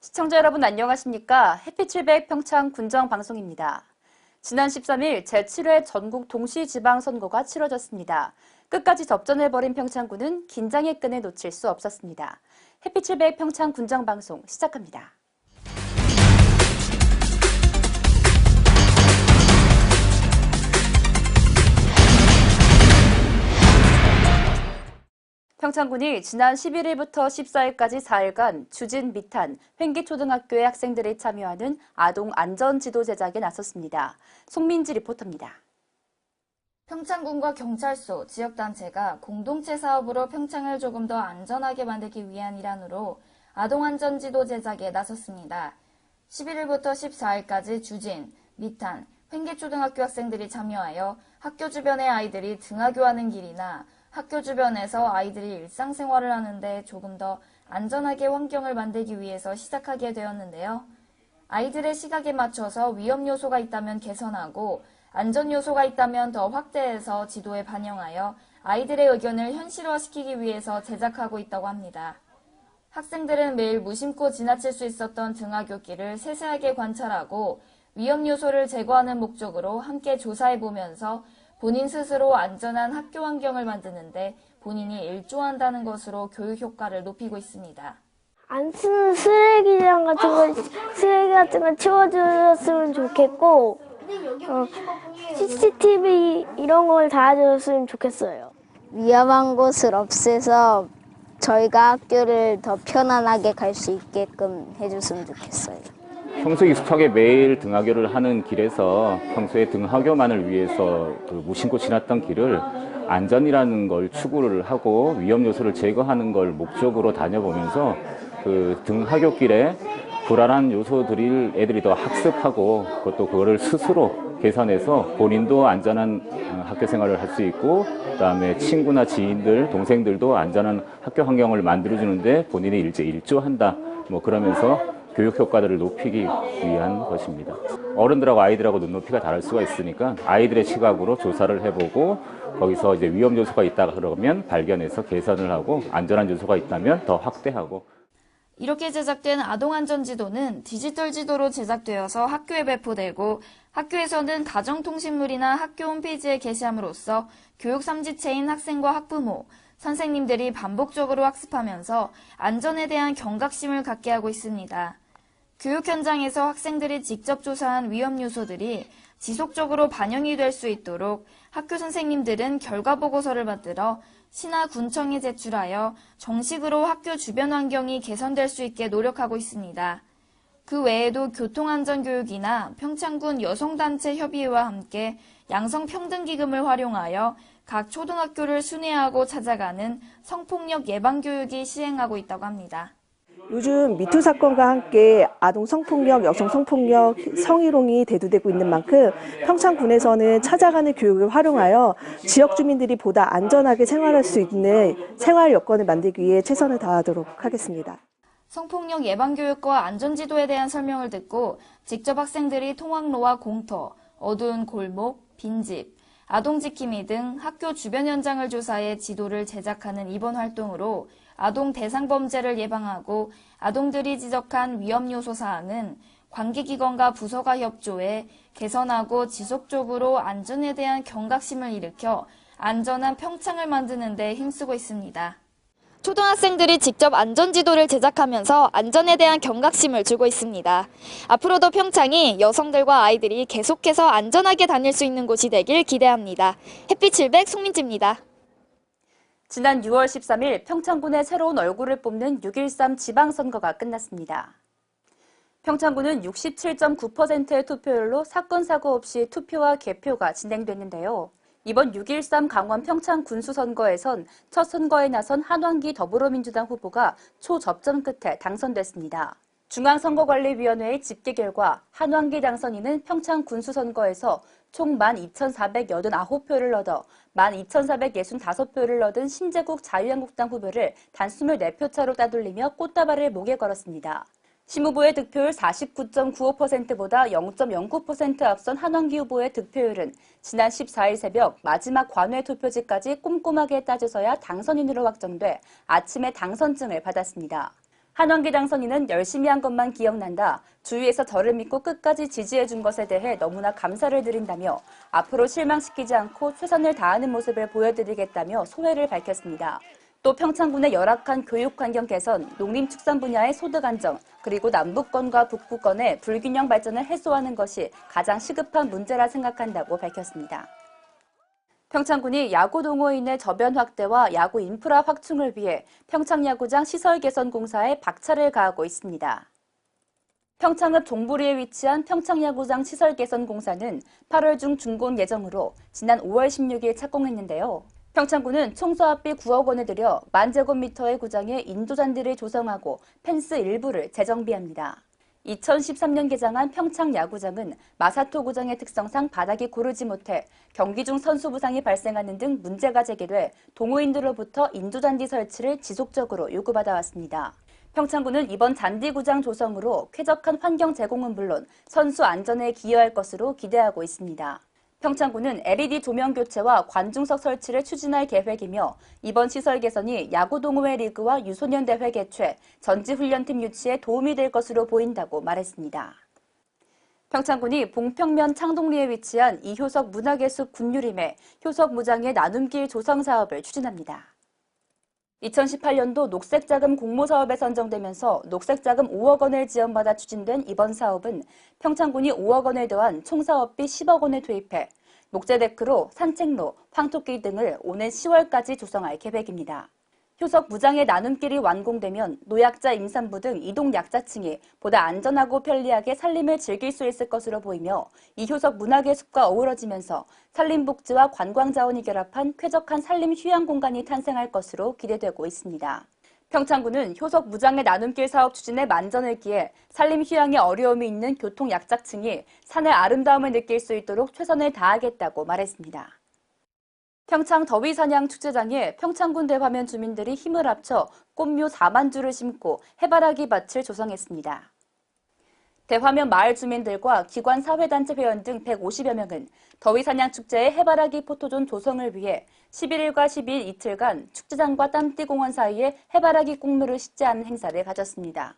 시청자 여러분 안녕하십니까? 해피700 평창 군정방송입니다. 지난 13일 제7회 전국 동시지방선거가 치러졌습니다. 끝까지 접전해버린 평창군은 긴장의 끈을 놓칠 수 없었습니다. 해피700 평창 군정방송 시작합니다. 평창군이 지난 11일부터 14일까지 4일간 주진, 미탄, 횡기초등학교의 학생들이 참여하는 아동 안전지도 제작에 나섰습니다. 송민지 리포터입니다. 평창군과 경찰서, 지역단체가 공동체 사업으로 평창을 조금 더 안전하게 만들기 위한 일환으로 아동 안전지도 제작에 나섰습니다. 11일부터 14일까지 주진, 미탄, 횡기초등학교 학생들이 참여하여 학교 주변의 아이들이 등하교하는 길이나 학교 주변에서 아이들이 일상생활을 하는데 조금 더 안전하게 환경을 만들기 위해서 시작하게 되었는데요. 아이들의 시각에 맞춰서 위험 요소가 있다면 개선하고 안전 요소가 있다면 더 확대해서 지도에 반영하여 아이들의 의견을 현실화시키기 위해서 제작하고 있다고 합니다. 학생들은 매일 무심코 지나칠 수 있었던 등하굣길을 세세하게 관찰하고 위험 요소를 제거하는 목적으로 함께 조사해보면서 본인 스스로 안전한 학교 환경을 만드는데 본인이 일조한다는 것으로 교육 효과를 높이고 있습니다. 안 쓰는 쓰레기장 같은 거 치워줬으면 좋겠고, CCTV 이런 걸 달아줬으면 좋겠어요. 위험한 곳을 없애서 저희가 학교를 더 편안하게 갈 수 있게끔 해줬으면 좋겠어요. 평소에 익숙하게 매일 등하교를 하는 길에서 평소에 등하교만을 위해서 무심코 지났던 길을 안전이라는 걸 추구를 하고 위험 요소를 제거하는 걸 목적으로 다녀보면서 그 등하교길에 불안한 요소들을 애들이 더 학습하고 그거를 스스로 개선해서 본인도 안전한 학교 생활을 할 수 있고 그다음에 친구나 지인들, 동생들도 안전한 학교 환경을 만들어주는데 본인이 일조한다. 그러면서 교육 효과들을 높이기 위한 것입니다. 어른들하고 아이들하고 눈높이가 다를 수가 있으니까 아이들의 시각으로 조사를 해보고 거기서 이제 위험 요소가 있다 그러면 발견해서 개선을 하고 안전한 요소가 있다면 더 확대하고. 이렇게 제작된 아동안전지도는 디지털 지도로 제작되어서 학교에 배포되고 학교에서는 가정통신물이나 학교 홈페이지에 게시함으로써 교육 삼지체인 학생과 학부모, 선생님들이 반복적으로 학습하면서 안전에 대한 경각심을 갖게 하고 있습니다. 교육 현장에서 학생들이 직접 조사한 위험 요소들이 지속적으로 반영이 될 수 있도록 학교 선생님들은 결과보고서를 만들어 시나 군청에 제출하여 정식으로 학교 주변 환경이 개선될 수 있게 노력하고 있습니다. 그 외에도 교통안전교육이나 평창군 여성단체 협의회와 함께 양성평등기금을 활용하여 각 초등학교를 순회하고 찾아가는 성폭력 예방교육이 시행하고 있다고 합니다. 요즘 미투 사건과 함께 아동 성폭력, 여성 성폭력, 성희롱이 대두되고 있는 만큼 평창군에서는 찾아가는 교육을 활용하여 지역 주민들이 보다 안전하게 생활할 수 있는 생활 여건을 만들기 위해 최선을 다하도록 하겠습니다. 성폭력 예방교육과 안전지도에 대한 설명을 듣고 직접 학생들이 통학로와 공터, 어두운 골목, 빈집, 아동지킴이 등 학교 주변 현장을 조사해 지도를 제작하는 이번 활동으로 아동 대상 범죄를 예방하고 아동들이 지적한 위험 요소 사항은 관계기관과 부서가 협조해 개선하고 지속적으로 안전에 대한 경각심을 일으켜 안전한 평창을 만드는 데 힘쓰고 있습니다. 초등학생들이 직접 안전지도를 제작하면서 안전에 대한 경각심을 주고 있습니다. 앞으로도 평창이 여성들과 아이들이 계속해서 안전하게 다닐 수 있는 곳이 되길 기대합니다. 해피700 송민지입니다. 지난 6월 13일 평창군의 새로운 얼굴을 뽑는 6.13 지방선거가 끝났습니다. 평창군은 67.9%의 투표율로 사건 사고 없이 투표와 개표가 진행됐는데요. 이번 6.13 강원 평창 군수선거에선 첫 선거에 나선 한왕기 더불어민주당 후보가 초접전 끝에 당선됐습니다. 중앙선거관리위원회의 집계 결과 한왕기 당선인은 평창 군수선거에서 총 12,489표를 얻어 12,465표를 얻은 신재국 자유한국당 후보를 단 24표 차로 따돌리며 꽃다발을 목에 걸었습니다. 심 후보의 득표율 49.95%보다 0.09% 앞선 한왕기 후보의 득표율은 지난 14일 새벽 마지막 관외 투표지까지 꼼꼼하게 따져서야 당선인으로 확정돼 아침에 당선증을 받았습니다. 한원기 당선인은 열심히 한 것만 기억난다. 주위에서 저를 믿고 끝까지 지지해준 것에 대해 너무나 감사를 드린다며 앞으로 실망시키지 않고 최선을 다하는 모습을 보여드리겠다며 소회를 밝혔습니다. 또 평창군의 열악한 교육 환경 개선, 농림축산 분야의 소득 안정, 그리고 남북권과 북부권의 불균형 발전을 해소하는 것이 가장 시급한 문제라 생각한다고 밝혔습니다. 평창군이 야구 동호인의 저변 확대와 야구 인프라 확충을 위해 평창야구장 시설 개선 공사에 박차를 가하고 있습니다. 평창읍 종부리에 위치한 평창야구장 시설 개선 공사는 8월 중 준공 예정으로 지난 5월 16일 착공했는데요. 평창군은 총 사업비 9억 원을 들여 10,000제곱미터의 구장에 인조잔디를 조성하고 펜스 일부를 재정비합니다. 2013년 개장한 평창야구장은 마사토 구장의 특성상 바닥이 고르지 못해 경기 중 선수 부상이 발생하는 등 문제가 제기돼 동호인들로부터 인조잔디 설치를 지속적으로 요구받아 왔습니다. 평창군은 이번 잔디구장 조성으로 쾌적한 환경 제공은 물론 선수 안전에 기여할 것으로 기대하고 있습니다. 평창군은 LED 조명 교체와 관중석 설치를 추진할 계획이며 이번 시설 개선이 야구동호회 리그와 유소년 대회 개최, 전지훈련팀 유치에 도움이 될 것으로 보인다고 말했습니다. 평창군이 봉평면 창동리에 위치한 이효석 문화예술 군유림에 효석 무장의 나눔길 조성 사업을 추진합니다. 2018년도 녹색자금 공모사업에 선정되면서 녹색자금 5억 원을 지원받아 추진된 이번 사업은 평창군이 5억 원을 더한 총 사업비 10억 원을 투입해 녹제데크로 산책로, 황토길 등을 오는 10월까지 조성할 계획입니다. 효석 무장의 나눔길이 완공되면 노약자, 임산부 등 이동 약자층이 보다 안전하고 편리하게 살림을 즐길 수 있을 것으로 보이며 이 효석 문화계 숲과 어우러지면서 산림복지와 관광자원이 결합한 쾌적한 산림 휴양 공간이 탄생할 것으로 기대되고 있습니다. 평창군은 효석 무장의 나눔길 사업 추진에 만전을 기해 산림 휴양에 어려움이 있는 교통 약자층이 산의 아름다움을 느낄 수 있도록 최선을 다하겠다고 말했습니다. 평창 더위사냥 축제장에 평창군 대화면 주민들이 힘을 합쳐 꽃묘 4만 주를 심고 해바라기 밭을 조성했습니다. 대화면 마을 주민들과 기관 사회단체 회원 등 150여 명은 더위사냥 축제의 해바라기 포토존 조성을 위해 11일과 12일 이틀간 축제장과 땀띠공원 사이에 해바라기 꽁무를 식재하는 행사를 가졌습니다.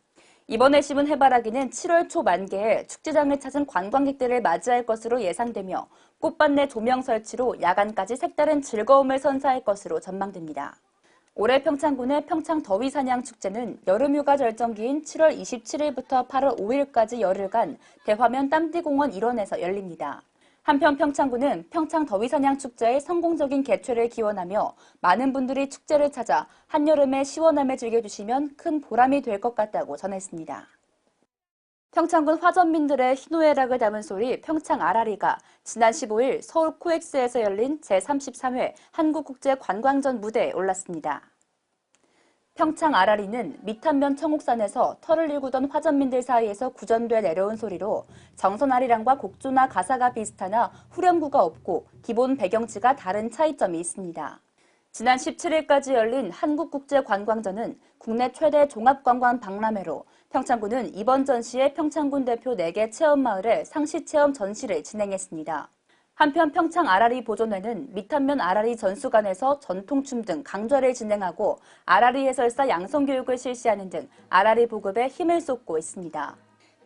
이번에 심은 해바라기는 7월 초 만개해 축제장을 찾은 관광객들을 맞이할 것으로 예상되며 꽃밭 내 조명 설치로 야간까지 색다른 즐거움을 선사할 것으로 전망됩니다. 올해 평창군의 평창 더위사냥 축제는 여름휴가 절정기인 7월 27일부터 8월 5일까지 열흘간 대화면 땀띠공원 일원에서 열립니다. 한편 평창군은 평창 더위사냥 축제의 성공적인 개최를 기원하며 많은 분들이 축제를 찾아 한여름의 시원함을 즐겨주시면 큰 보람이 될 것 같다고 전했습니다. 평창군 화전민들의 희노애락을 담은 소리 평창 아라리가 지난 15일 서울 코엑스에서 열린 제33회 한국국제관광전 무대에 올랐습니다. 평창 아라리는 밑한면 청옥산에서 털을 일구던 화전민들 사이에서 구전돼 내려온 소리로 정선아리랑과 곡조나 가사가 비슷하나 후렴구가 없고 기본 배경지가 다른 차이점이 있습니다. 지난 17일까지 열린 한국국제관광전은 국내 최대 종합관광 박람회로 평창군은 이번 전시에 평창군 대표 4개 체험마을에 상시체험 전시를 진행했습니다. 한편 평창 아라리 보존회는 밑한면 아라리 전수관에서 전통춤 등 강좌를 진행하고 아라리 해설사 양성교육을 실시하는 등 아라리 보급에 힘을 쏟고 있습니다.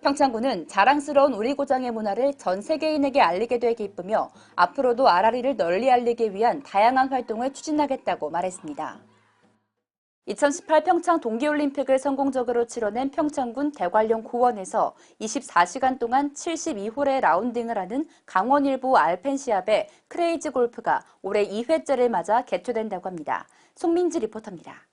평창군은 자랑스러운 우리 고장의 문화를 전 세계인에게 알리게 돼 기쁘며 앞으로도 아라리를 널리 알리기 위한 다양한 활동을 추진하겠다고 말했습니다. 2018 평창 동계올림픽을 성공적으로 치러낸 평창군 대관령 고원에서 24시간 동안 72홀의 라운딩을 하는 강원 일부 알펜시합의 크레이지 골프가 올해 2회째를 맞아 개최된다고 합니다. 송민지 리포터입니다.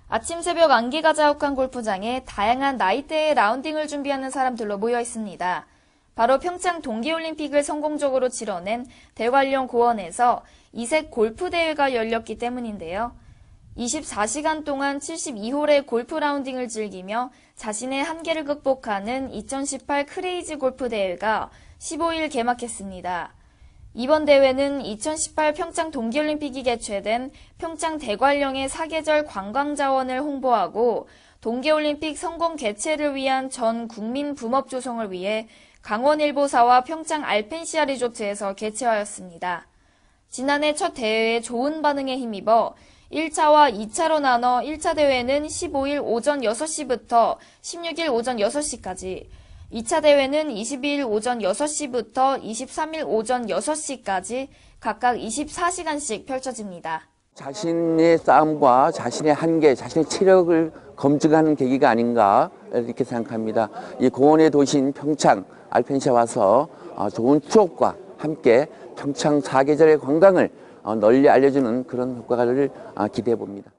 아침 새벽 안개가 자욱한 골프장에 다양한 나이대의 라운딩을 준비하는 사람들로 모여 있습니다. 바로 평창 동계올림픽을 성공적으로 치러낸 대관령 고원에서 이색 골프 대회가 열렸기 때문인데요. 24시간 동안 72홀의 골프 라운딩을 즐기며 자신의 한계를 극복하는 2018 크레이지 골프 대회가 15일 개막했습니다. 이번 대회는 2018 평창 동계올림픽이 개최된 평창 대관령의 사계절 관광자원을 홍보하고 동계올림픽 성공 개최를 위한 전 국민 붐업 조성을 위해 강원일보사와 평창 알펜시아 리조트에서 개최하였습니다. 지난해 첫 대회에 좋은 반응에 힘입어 1차와 2차로 나눠 1차 대회는 15일 오전 6시부터 16일 오전 6시까지, 2차 대회는 22일 오전 6시부터 23일 오전 6시까지 각각 24시간씩 펼쳐집니다. 자신의 싸움과 자신의 한계, 자신의 체력을 검증하는 계기가 아닌가 이렇게 생각합니다. 이 고원의 도시인 평창 알펜시아 와서 좋은 추억과 함께 평창 사계절의 관광을 널리 알려주는 그런 효과를 기대해 봅니다.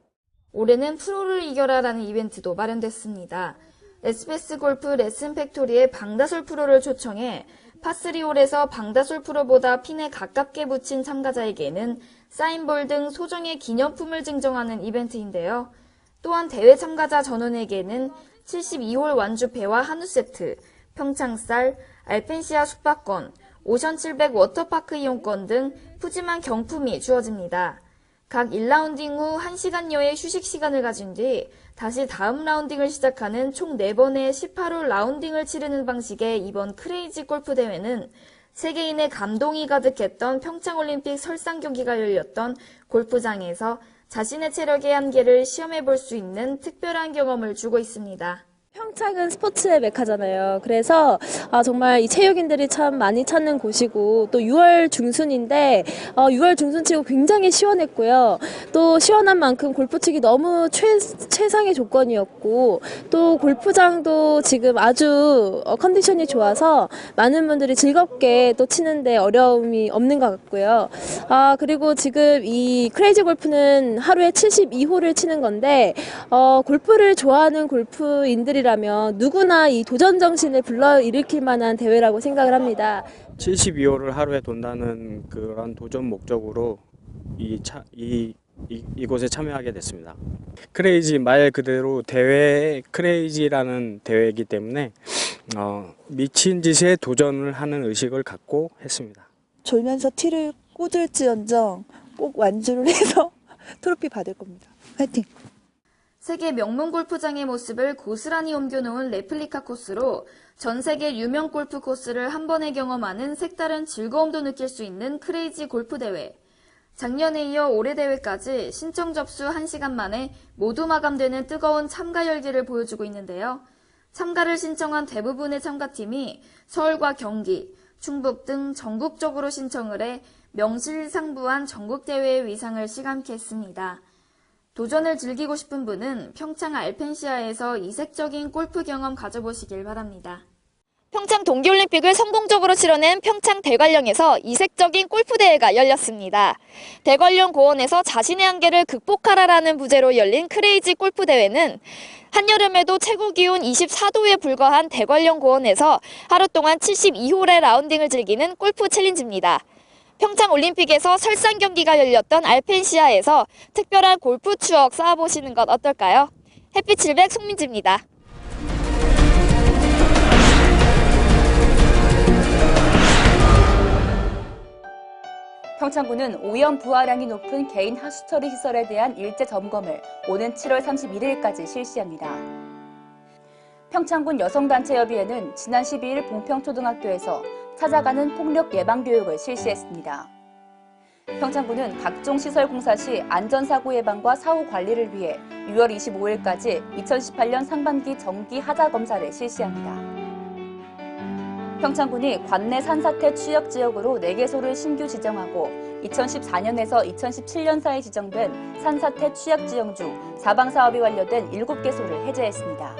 올해는 프로를 이겨라라는 이벤트도 마련됐습니다. SBS 골프 레슨 팩토리의 방다솔 프로를 초청해 파3홀에서 방다솔 프로보다 핀에 가깝게 붙인 참가자에게는 사인볼 등 소정의 기념품을 증정하는 이벤트인데요. 또한 대회 참가자 전원에게는 72홀 완주패와 한우 세트, 평창쌀, 알펜시아 숙박권, 오션 700 워터파크 이용권 등 푸짐한 경품이 주어집니다. 각 1라운딩 후 1시간여의 휴식 시간을 가진 뒤 다시 다음 라운딩을 시작하는 총 4번의 18홀 라운딩을 치르는 방식의 이번 크레이지 골프 대회는 세계인의 감동이 가득했던 평창올림픽 설상 경기가 열렸던 골프장에서 자신의 체력의 한계를 시험해 볼 수 있는 특별한 경험을 주고 있습니다. 평창은 스포츠의 메카잖아요. 그래서 정말 이 체육인들이 참 많이 찾는 곳이고, 또 6월 중순인데 6월 중순치고 굉장히 시원했고요. 또 시원한 만큼 골프 치기 너무 최상의 조건이었고, 또 골프장도 지금 아주 컨디션이 좋아서 많은 분들이 즐겁게 또 치는데 어려움이 없는 것 같고요. 그리고 지금 이 크레이지 골프는 하루에 72홀을 치는 건데 골프를 좋아하는 골프인들이 라면 누구나 이 도전 정신을 불러일으킬 만한 대회라고 생각을 합니다. 72홀을 하루에 돈다는 그런 도전 목적으로 이곳에 참여하게 됐습니다. 크레이지 말 그대로 대회 크레이지라는 대회이기 때문에 미친 짓에 도전을 하는 의식을 갖고 했습니다. 졸면서 티를 꽂을지언정 꼭 완주를 해서 트로피 받을 겁니다. 화이팅! 세계 명문 골프장의 모습을 고스란히 옮겨놓은 레플리카 코스로 전 세계 유명 골프 코스를 한 번에 경험하는 색다른 즐거움도 느낄 수 있는 크레이지 골프 대회. 작년에 이어 올해 대회까지 신청 접수 1시간 만에 모두 마감되는 뜨거운 참가 열기를 보여주고 있는데요. 참가를 신청한 대부분의 참가팀이 서울과 경기, 충북 등 전국적으로 신청을 해 명실상부한 전국대회의 위상을 시감케 했습니다. 도전을 즐기고 싶은 분은 평창 알펜시아에서 이색적인 골프 경험 가져보시길 바랍니다. 평창 동계올림픽을 성공적으로 치러낸 평창 대관령에서 이색적인 골프대회가 열렸습니다. 대관령 고원에서 자신의 한계를 극복하라라는 부제로 열린 크레이지 골프대회는 한여름에도 최고 기온 24도에 불과한 대관령 고원에서 하루 동안 72홀의 라운딩을 즐기는 골프 챌린지입니다. 평창올림픽에서 설상 경기가 열렸던 알펜시아에서 특별한 골프 추억 쌓아보시는 것 어떨까요? 햇빛 700 송민지입니다. 평창군은 오염 부하량이 높은 개인 하수처리 시설에 대한 일제 점검을 오는 7월 31일까지 실시합니다. 평창군 여성단체협의회는 지난 12일 봉평초등학교에서 찾아가는 폭력 예방 교육을 실시했습니다. 평창군은 각종 시설 공사 시 안전사고 예방과 사후 관리를 위해 6월 25일까지 2018년 상반기 정기 하자 검사를 실시합니다. 평창군이 관내 산사태 취약 지역으로 4개소를 신규 지정하고 2014년에서 2017년 사이 지정된 산사태 취약 지역 중 사방 사업이 완료된 7개소를 해제했습니다.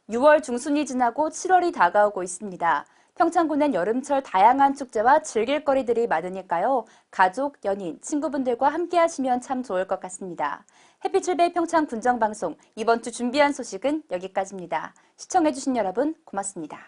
6월 중순이 지나고 7월이 다가오고 있습니다. 평창군엔 여름철 다양한 축제와 즐길거리들이 많으니까요. 가족, 연인, 친구분들과 함께 하시면 참 좋을 것 같습니다. 햇빛7배 평창 군정방송 이번 주 준비한 소식은 여기까지입니다. 시청해주신 여러분 고맙습니다.